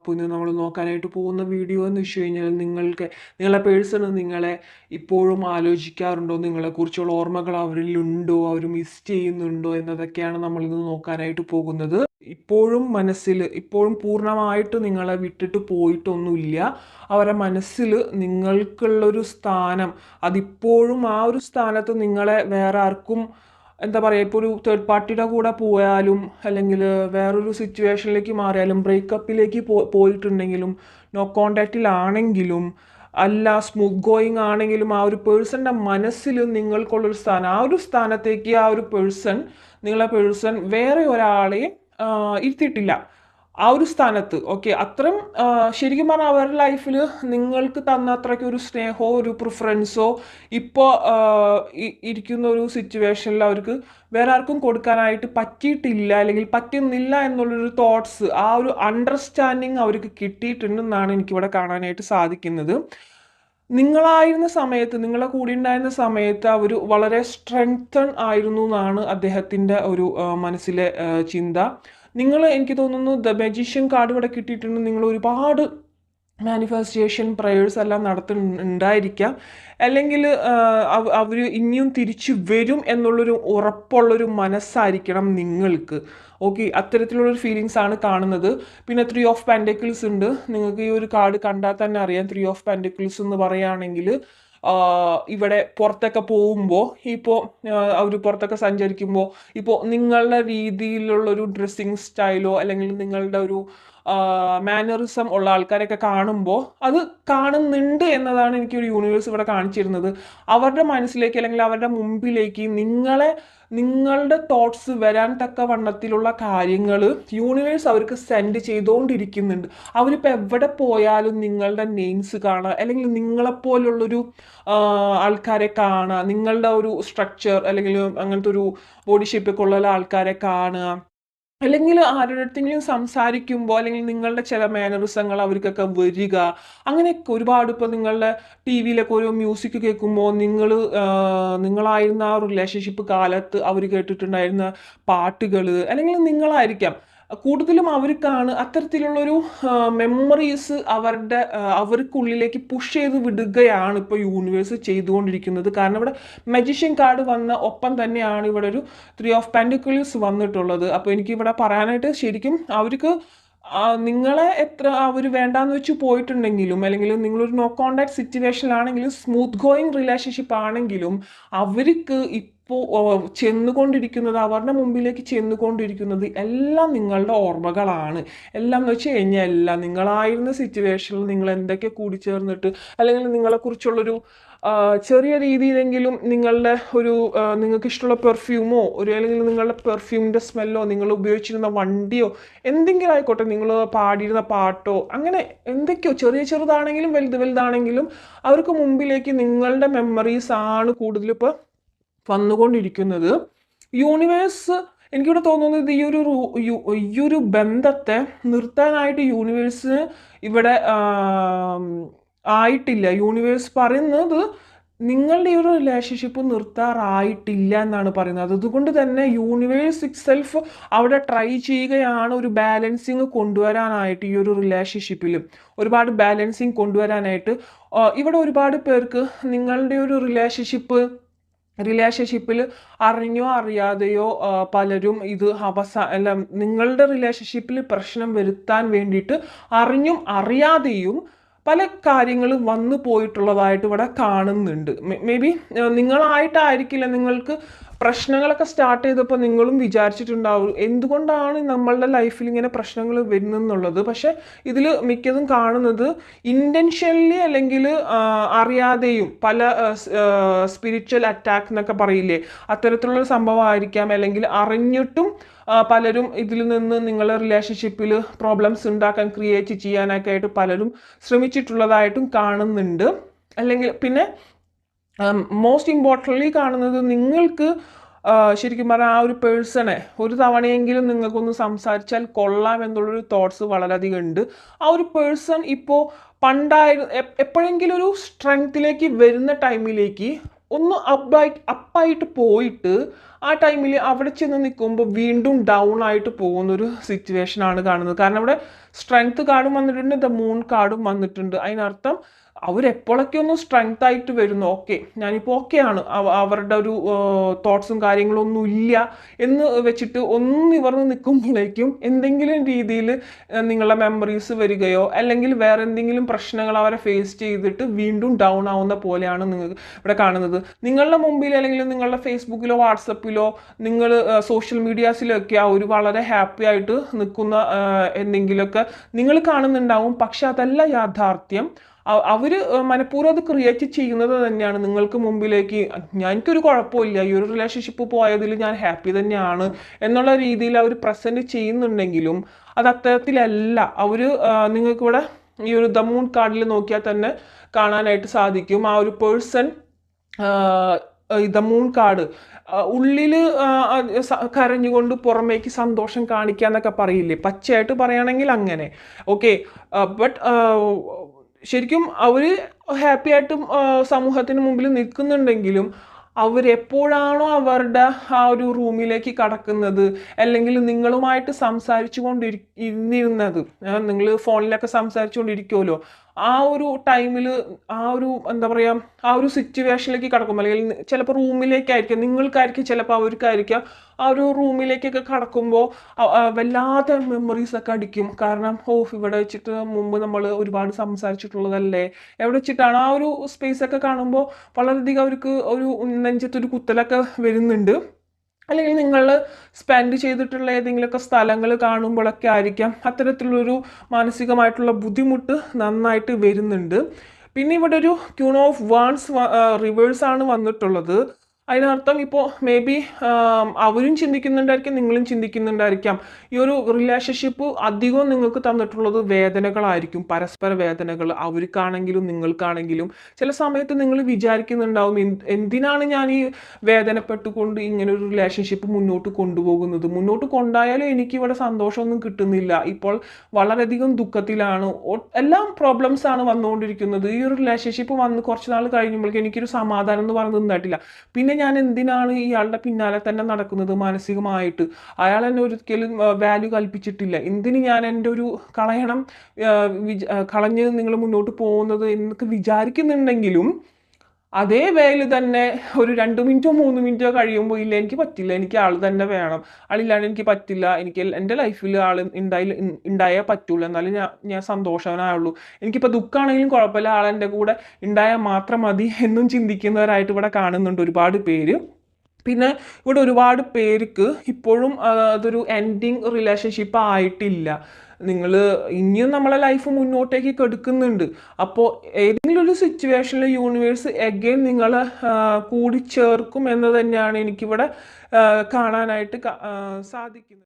അപ്പോൾ ഇന്ന് നമ്മൾ നോക്കാനായിട്ട് പോകുന്ന വീഡിയോ എന്ന് വെച്ച് കഴിഞ്ഞാൽ നിങ്ങളെ പേഴ്സൺ നിങ്ങളെ ഇപ്പോഴും ആലോചിക്കാറുണ്ടോ, നിങ്ങളെക്കുറിച്ചുള്ള ഓർമ്മകൾ അവരിലുണ്ടോ, അവർ മിസ് ചെയ്യുന്നുണ്ടോ എന്നതൊക്കെയാണ് നമ്മൾ ഇന്ന് നോക്കാനായിട്ട് പോകുന്നത്. ഇപ്പോഴും പൂർണ്ണമായിട്ട് നിങ്ങളെ വിട്ടിട്ട് പോയിട്ടൊന്നുമില്ല. അവരുടെ മനസ്സിൽ നിങ്ങൾക്കുള്ളൊരു സ്ഥാനം, അതിപ്പോഴും ആ ഒരു സ്ഥാനത്ത് നിങ്ങളെ വേറെ ആർക്കും എന്താ പറയുക, ഇപ്പോൾ ഒരു തേർഡ് പാർട്ടിയുടെ കൂടെ പോയാലും അല്ലെങ്കിൽ വേറൊരു സിറ്റുവേഷനിലേക്ക് മാറിയാലും ബ്രേക്കപ്പിലേക്ക് പോയിട്ടുണ്ടെങ്കിലും നോ കോണ്ടാക്റ്റിലാണെങ്കിലും അല്ല സ്മൂത്ത് ഗോയിങ് ആണെങ്കിലും ആ ഒരു പേഴ്സൻ്റെ മനസ്സിൽ നിങ്ങൾക്കുള്ളൊരു സ്ഥാനം, ആ ഒരു സ്ഥാനത്തേക്ക് ആ ഒരു നിങ്ങളെ പേഴ്സൺ വേറെ ഒരാളെ ഇരുത്തിയിട്ടില്ല ആ ഒരു സ്ഥാനത്ത്. ഓക്കെ, അത്രയും ശരിക്കും പറഞ്ഞാൽ അവരുടെ ലൈഫിൽ നിങ്ങൾക്ക് തന്ന അത്രയ്ക്ക് ഒരു സ്നേഹമോ ഒരു പ്രിഫറൻസോ ഇപ്പോൾ ഇരിക്കുന്ന ഒരു സിറ്റുവേഷനിൽ അവർക്ക് വേറെ ആർക്കും കൊടുക്കാനായിട്ട് പറ്റിയിട്ടില്ല, അല്ലെങ്കിൽ പറ്റുന്നില്ല എന്നുള്ളൊരു തോട്ട്സ്, ആ ഒരു അണ്ടർസ്റ്റാൻഡിങ് അവർക്ക് കിട്ടിയിട്ടുണ്ടെന്നാണ് എനിക്കിവിടെ കാണാനായിട്ട് സാധിക്കുന്നത്. നിങ്ങളായിരുന്ന സമയത്ത്, നിങ്ങളെ കൂടെ ഉണ്ടായിരുന്ന സമയത്ത് അവർ വളരെ സ്ട്രെങ്തൺ ആയിരുന്നു എന്നാണ് അദ്ദേഹത്തിൻ്റെ ഒരു മനസ്സിലെ ചിന്ത. എനിക്ക് തോന്നുന്നു ദ മജീഷ്യൻ കാർഡ് ഇവിടെ കിട്ടിയിട്ടുണ്ട്. നിങ്ങൾ ഒരുപാട് മാനിഫെസ്റ്റേഷൻ പ്രയേഴ്സ് എല്ലാം നടത്തുന്നുണ്ടായിരിക്കാം, അല്ലെങ്കിൽ അവർ ഇനിയും തിരിച്ചു വരും എന്നുള്ളൊരു ഉറപ്പുള്ളൊരു മനസ്സായിരിക്കണം നിങ്ങൾക്ക്. ഓക്കെ, അത്തരത്തിലുള്ളൊരു ഫീലിങ്സ് ആണ് കാണുന്നത്. പിന്നെ 3 ഓഫ് പെൻറ്റക്കിൾസ് ഉണ്ട്. നിങ്ങൾക്ക് ഈ ഒരു കാർഡ് കണ്ടാൽ തന്നെ അറിയാം. 3 ഓഫ് പെൻറ്റക്കിൾസ് എന്ന് പറയുകയാണെങ്കിൽ ഇവിടെ പുറത്തൊക്കെ പോകുമ്പോൾ, ഇപ്പോൾ അവർ പുറത്തൊക്കെ സഞ്ചരിക്കുമ്പോൾ, ഇപ്പോൾ നിങ്ങളുടെ രീതിയിലുള്ളൊരു ഡ്രസ്സിങ് സ്റ്റൈലോ അല്ലെങ്കിൽ നിങ്ങളുടെ ഒരു മാനറിസം ഉള്ള ആൾക്കാരെയൊക്കെ കാണുമ്പോൾ അത് കാണുന്നുണ്ട് എന്നതാണ് എനിക്കൊരു യൂണിവേഴ്സ് ഇവിടെ കാണിച്ചിരുന്നത്. അവരുടെ മനസ്സിലേക്ക് അല്ലെങ്കിൽ അവരുടെ മുമ്പിലേക്ക് നിങ്ങളുടെ തോട്ട്സ് വരാൻ തക്ക വണ്ണത്തിലുള്ള കാര്യങ്ങൾ യൂണിവേഴ്സ് അവർക്ക് സെൻഡ് ചെയ്തുകൊണ്ടിരിക്കുന്നുണ്ട്. അവരിപ്പോൾ എവിടെ പോയാലും നിങ്ങളുടെ നെയിംസ് കാണുക, അല്ലെങ്കിൽ നിങ്ങളെപ്പോലുള്ളൊരു ആൾക്കാരെ കാണുക, നിങ്ങളുടെ ഒരു സ്ട്രക്ചർ അല്ലെങ്കിൽ അങ്ങനത്തെ ഒരു ബോഡി ഷേപ്പൊക്കെ ഉള്ള ആൾക്കാരെ കാണുക, അല്ലെങ്കിൽ ആരുടെ അടുത്തെങ്കിലും സംസാരിക്കുമ്പോൾ അല്ലെങ്കിൽ നിങ്ങളുടെ ചില മാനറിസങ്ങൾ അവർക്കൊക്കെ വരിക, അങ്ങനെയൊക്കെ ഒരുപാട്. ഇപ്പോൾ നിങ്ങളുടെ ടി വിയിലൊക്കെ ഓരോ മ്യൂസിക് കേൾക്കുമ്പോൾ നിങ്ങളായിരുന്ന ആ റിലേഷൻഷിപ്പ് കാലത്ത് അവർ കേട്ടിട്ടുണ്ടായിരുന്ന പാട്ടുകൾ, അല്ലെങ്കിൽ നിങ്ങളായിരിക്കാം കൂടുതലും അവർക്കാണ് അത്തരത്തിലുള്ളൊരു മെമ്മറീസ് അവർക്കുള്ളിലേക്ക് പുഷ് ചെയ്ത് വിടുകയാണ് ഇപ്പോൾ യൂണിവേഴ്സ് ചെയ്തുകൊണ്ടിരിക്കുന്നത്. കാരണം ഇവിടെ മജീഷ്യൻ കാർഡ് വന്ന ഒപ്പം തന്നെയാണ് ഇവിടെ ഒരു 3 ഓഫ് പെൻറ്റക്കിൾസ് വന്നിട്ടുള്ളത്. അപ്പോൾ എനിക്കിവിടെ പറയാനായിട്ട് ശരിക്കും അവർക്ക് നിങ്ങളെ എത്ര അവർ വേണ്ടാന്ന് വെച്ച് പോയിട്ടുണ്ടെങ്കിലും, അല്ലെങ്കിൽ നിങ്ങളൊരു നോ കോണ്ടാക്ട് സിറ്റുവേഷനിലാണെങ്കിലും സ്മൂത്ത് ഗോയിങ് റിലേഷൻഷിപ്പ് ആണെങ്കിലും അവർക്ക് ഇപ്പോൾ ചെന്നുകൊണ്ടിരിക്കുന്നത്, അവരുടെ മുമ്പിലേക്ക് ചെന്നുകൊണ്ടിരിക്കുന്നത് എല്ലാം നിങ്ങളുടെ ഓർമ്മകളാണ്. എല്ലാം എന്ന് വെച്ച് കഴിഞ്ഞാൽ എല്ലാം നിങ്ങളായിരുന്ന സിറ്റുവേഷനിൽ നിങ്ങൾ എന്തൊക്കെ കൂടിച്ചേർന്നിട്ട്, അല്ലെങ്കിൽ നിങ്ങളെക്കുറിച്ചുള്ളൊരു ചെറിയ രീതിയിലെങ്കിലും നിങ്ങൾക്ക് ഇഷ്ടമുള്ള പെർഫ്യൂമോ അല്ലെങ്കിൽ നിങ്ങളുടെ പെർഫ്യൂമിൻ്റെ സ്മെല്ലോ, നിങ്ങൾ ഉപയോഗിച്ചിരുന്ന വണ്ടിയോ, എന്തെങ്കിലും ആയിക്കോട്ടെ, നിങ്ങൾ പാടിയിരുന്ന പാട്ടോ, അങ്ങനെ എന്തൊക്കെയോ ചെറുതാണെങ്കിലും വലുതാണെങ്കിലും അവർക്ക് മുമ്പിലേക്ക് നിങ്ങളുടെ മെമ്മറീസ് ആണ് കൂടുതലിപ്പോൾ വന്നുകൊണ്ടിരിക്കുന്നത്. യൂണിവേഴ്സ് എനിക്കിവിടെ തോന്നുന്നത് ഈ ഒരു ബന്ധത്തെ നിർത്താനായിട്ട് യൂണിവേഴ്സിന് ഇവിടെ ആയിട്ടില്ല. യൂണിവേഴ്സ് പറയുന്നത് നിങ്ങളുടെ ഈ ഒരു റിലേഷൻഷിപ്പ് നിർത്താറായിട്ടില്ല എന്നാണ് പറയുന്നത്. അതുകൊണ്ട് തന്നെ യൂണിവേഴ്സ് ഇറ്റ്സെൽഫ് അവിടെ ട്രൈ ചെയ്യുകയാണ് ഒരു ബാലൻസിങ് കൊണ്ടുവരാനായിട്ട്. ഈ ഒരു റിലേഷൻഷിപ്പിൽ ഒരുപാട് ബാലൻസിങ് കൊണ്ടുവരാനായിട്ട് ഇവിടെ ഒരുപാട് പേർക്ക് നിങ്ങളുടെ ഒരു റിലേഷൻഷിപ്പിൽ അറിഞ്ഞോ അറിയാതെയോ പലരും ഇത് നിങ്ങളുടെ റിലേഷൻഷിപ്പിൽ പ്രശ്നം വരുത്താൻ വേണ്ടിയിട്ട് അറിഞ്ഞും അറിയാതെയും പല കാര്യങ്ങളും വന്നു പോയിട്ടുള്ളതായിട്ട് ഇവിടെ കാണുന്നുണ്ട്. മേ ബി നിങ്ങളായിട്ടായിരിക്കില്ല, നിങ്ങൾക്ക് പ്രശ്നങ്ങളൊക്കെ സ്റ്റാർട്ട് ചെയ്തപ്പോൾ നിങ്ങളും വിചാരിച്ചിട്ടുണ്ടാവും എന്തുകൊണ്ടാണ് നമ്മളുടെ ലൈഫിൽ ഇങ്ങനെ പ്രശ്നങ്ങൾ വരുന്നെന്നുള്ളത്. പക്ഷെ ഇതിൽ മിക്കതും കാണുന്നത് ഇൻറ്റൻഷനലി അല്ലെങ്കിൽ അറിയാതെയും പല സ്പിരിച്വൽ അറ്റാക്ക് എന്നൊക്കെ പറയില്ലേ, അത്തരത്തിലുള്ള സംഭവമായിരിക്കാം. അല്ലെങ്കിൽ അറിഞ്ഞിട്ടും പലരും ഇതിൽ നിന്ന് നിങ്ങളുടെ റിലേഷൻഷിപ്പിൽ പ്രോബ്ലംസ് ഉണ്ടാക്കാൻ ക്രിയേറ്റ് ചെയ്യാനൊക്കെ ആയിട്ട് പലരും ശ്രമിച്ചിട്ടുള്ളതായിട്ടും കാണുന്നുണ്ട്. അല്ലെങ്കിൽ പിന്നെ മോസ്റ്റ് ഇമ്പോർട്ടൻ്റ്ലി കാണുന്നത് നിങ്ങൾക്ക് ശരിക്കും പറഞ്ഞാൽ ആ ഒരു പേഴ്സണെ ഒരു തവണയെങ്കിലും നിങ്ങൾക്കൊന്ന് സംസാരിച്ചാൽ കൊള്ളാം എന്നുള്ളൊരു തോട്ട്സ് വളരെയധികം ഉണ്ട്. ആ ഒരു പേഴ്സൺ ഇപ്പോൾ എപ്പോഴെങ്കിലും ഒരു സ്ട്രെങ്ത്തിലേക്ക് വരുന്ന ടൈമിലേക്ക് ഒന്ന് അപ്പായിട്ട് പോയിട്ട് ആ ടൈമിൽ അവിടെ ചെന്ന് നിൽക്കുമ്പോൾ വീണ്ടും ഡൗൺ ആയിട്ട് പോകുന്നൊരു സിറ്റുവേഷനാണ് കാണുന്നത്. കാരണം അവിടെ സ്ട്രെങ്ത് കാർഡും വന്നിട്ടുണ്ട്, ദ മൂൺ കാർഡും വന്നിട്ടുണ്ട്. അതിനർത്ഥം അവരെപ്പോഴൊക്കെ ഒന്ന് സ്ട്രെങ്ത് ആയിട്ട് വരുന്നു, ഓക്കെ ഞാനിപ്പോൾ ഓക്കെയാണ്, അവരുടെ ഒരു തോട്ട്സും കാര്യങ്ങളൊന്നും ഇല്ല എന്ന് വെച്ചിട്ട് ഒന്ന് നിവർന്ന് നിൽക്കുമ്പോഴേക്കും എന്തെങ്കിലും രീതിയിൽ നിങ്ങളുടെ മെമ്മറീസ് വരികയോ അല്ലെങ്കിൽ വേറെ എന്തെങ്കിലും പ്രശ്നങ്ങൾ അവരെ ഫേസ് ചെയ്തിട്ട് വീണ്ടും ഡൗൺ ആവുന്ന പോലെയാണ് നിങ്ങൾക്ക് ഇവിടെ കാണുന്നത്. നിങ്ങളുടെ മുമ്പിൽ അല്ലെങ്കിൽ നിങ്ങളുടെ ഫേസ്ബുക്കിലോ വാട്സപ്പിലോ നിങ്ങൾ സോഷ്യൽ മീഡിയാസിലൊക്കെ ഒരു വളരെ ഹാപ്പി ആയിട്ട് നിൽക്കുന്ന എന്തെങ്കിലുമൊക്കെ നിങ്ങൾ കാണുന്നുണ്ടാവും. പക്ഷെ അതല്ല യാഥാർത്ഥ്യം. അവർ മനഃപൂർവ്വം അത് ക്രിയേറ്റ് ചെയ്യുന്നത് തന്നെയാണ് നിങ്ങൾക്ക് മുമ്പിലേക്ക്. എനിക്കൊരു കുഴപ്പമില്ല, ഈ ഒരു റിലേഷൻഷിപ്പ് പോയതിൽ ഞാൻ ഹാപ്പി തന്നെയാണ് എന്നുള്ള രീതിയിൽ അവർ പ്രസൻറ്റ് ചെയ്യുന്നുണ്ടെങ്കിലും അത് അത്തരത്തിലല്ല. അവർ നിങ്ങൾക്കിവിടെ ഈ ഒരു ദ മൂൺ കാർഡിൽ നോക്കിയാൽ തന്നെ കാണാനായിട്ട് സാധിക്കും. ആ ഒരു പേഴ്സൺ ദ മൂൺ കാർഡ് ഉള്ളിൽ കരഞ്ഞുകൊണ്ട് പുറമേക്ക് സന്തോഷം കാണിക്കുക എന്നൊക്കെ പറയില്ലേ, പച്ചയായിട്ട് പറയുകയാണെങ്കിൽ അങ്ങനെ ഓക്കെ. ബട്ട് ശരിക്കും അവർ ഹാപ്പി ആയിട്ടും സമൂഹത്തിന് മുമ്പിൽ നിൽക്കുന്നുണ്ടെങ്കിലും അവരെപ്പോഴാണോ അവരുടെ ആ ഒരു റൂമിലേക്ക് കടക്കുന്നത് അല്ലെങ്കിൽ നിങ്ങളുമായിട്ട് സംസാരിച്ചു ഇരുന്നിരുന്നത്, നിങ്ങൾ ഫോണിലൊക്കെ സംസാരിച്ചു കൊണ്ടിരിക്കുമല്ലോ, ആ ഒരു ടൈമിൽ ആ ഒരു എന്താ പറയുക ആ ഒരു സിറ്റുവേഷനിലേക്ക് കടക്കും. അല്ലെങ്കിൽ ചിലപ്പോൾ റൂമിലേക്കായിരിക്കും, നിങ്ങൾക്കായിരിക്കും ചിലപ്പോൾ അവർക്കായിരിക്കാം. ആ ഒരു റൂമിലേക്കൊക്കെ കടക്കുമ്പോൾ വല്ലാത്ത മെമ്മറീസൊക്കെ അടിക്കും. കാരണം ഇവിടെ വെച്ചിട്ട് മുമ്പ് നമ്മൾ ഒരുപാട് സംസാരിച്ചിട്ടുള്ളതല്ലേ, എവിടെ വെച്ചിട്ടാണ് ആ ഒരു സ്പേസൊക്കെ കാണുമ്പോൾ വളരെയധികം അവർക്ക് ഒരു നെഞ്ചത്തൊരു കുത്തലൊക്കെ വരുന്നുണ്ട്. അല്ലെങ്കിൽ നിങ്ങൾ സ്പെൻഡ് ചെയ്തിട്ടുള്ള ഏതെങ്കിലുമൊക്കെ സ്ഥലങ്ങൾ കാണുമ്പോഴൊക്കെ ആയിരിക്കാം അത്തരത്തിലുള്ളൊരു മാനസികമായിട്ടുള്ള ബുദ്ധിമുട്ട് നന്നായിട്ട് വരുന്നുണ്ട്. പിന്നെ ഇവിടെ ഒരു ക്യൂൺ ഓഫ് വാൺസ് റിവേഴ്സാണ് വന്നിട്ടുള്ളത്. അതിനർത്ഥം ഇപ്പോൾ മേ ബി അവരും ചിന്തിക്കുന്നുണ്ടായിരിക്കാം, നിങ്ങളും ചിന്തിക്കുന്നുണ്ടായിരിക്കാം, ഈ ഒരു റിലേഷൻഷിപ്പ് അധികവും നിങ്ങൾക്ക് തന്നിട്ടുള്ളത് വേദനകളായിരിക്കും, പരസ്പര വേദനകൾ. അവർക്കാണെങ്കിലും നിങ്ങൾക്കാണെങ്കിലും ചില സമയത്ത് നിങ്ങൾ വിചാരിക്കുന്നുണ്ടാവും, എന്തിനാണ് ഞാൻ ഈ വേദനപ്പെട്ടുകൊണ്ട് ഇങ്ങനൊരു റിലേഷൻഷിപ്പ് മുന്നോട്ട് കൊണ്ടുപോകുന്നത്, മുന്നോട്ട് കൊണ്ടായാലും എനിക്കിവിടെ സന്തോഷമൊന്നും കിട്ടുന്നില്ല, ഇപ്പോൾ വളരെയധികം ദുഃഖത്തിലാണ്, എല്ലാം പ്രോബ്ലംസ് ആണ് വന്നുകൊണ്ടിരിക്കുന്നത്. ഈ ഒരു റിലേഷൻഷിപ്പ് വന്ന് കുറച്ച് നാൾ കഴിയുമ്പോഴേക്കും എനിക്കൊരു സമാധാനം എന്ന് പറയുന്നത് ഉണ്ടായിട്ടില്ല. പിന്നെ ഞാൻ എന്തിനാണ് ഇയാളുടെ പിന്നാലെ തന്നെ നടക്കുന്നത് മാനസികമായിട്ട്, അയാൾ എന്നെ ഒരിക്കലും വാല്യൂ കൽപ്പിച്ചിട്ടില്ല, എന്തിന് ഞാൻ എൻ്റെ ഒരു കളഞ്ഞ് നിങ്ങൾ മുന്നോട്ട് പോകുന്നത് എന്നൊക്കെ വിചാരിക്കുന്നുണ്ടെങ്കിലും അതേ വേയിൽ തന്നെ ഒരു 2 മിനിറ്റോ 3 മിനിറ്റോ കഴിയുമ്പോൾ ഇല്ല എനിക്ക് പറ്റില്ല, എനിക്ക് ആൾ തന്നെ വേണം, ആളില്ലാണ്ട് എനിക്ക് പറ്റില്ല, എനിക്ക് എൻ്റെ ലൈഫിൽ ആൾ ഉണ്ടായാൽ പറ്റുള്ളൂ, എന്നാലും ഞാൻ സന്തോഷവാനായുള്ളൂ, എനിക്കിപ്പോൾ ദുഃഖമാണെങ്കിലും കുഴപ്പമില്ല, ആളെൻ്റെ കൂടെ ഉണ്ടായാൽ മാത്രം മതി എന്നും ചിന്തിക്കുന്നവരായിട്ട് ഇവിടെ കാണുന്നുണ്ട് ഒരുപാട് പേര്. പിന്നെ ഇവിടെ ഒരുപാട് പേർക്ക് ഇപ്പോഴും അതൊരു എൻഡിങ് റിലേഷൻഷിപ്പ് ആയിട്ടില്ല. നിങ്ങൾ ഇനിയും നമ്മളെ ലൈഫ് മുന്നോട്ടേക്ക് കെടുക്കുന്നുണ്ട്. അപ്പോൾ ഏതെങ്കിലും ഒരു സിറ്റുവേഷനിൽ യൂണിവേഴ്സ് എഗെയിൻ നിങ്ങളെ കൂടി ചേർക്കും എന്ന് തന്നെയാണ് എനിക്കിവിടെ കാണാനായിട്ട് സാധിക്കുന്നത്.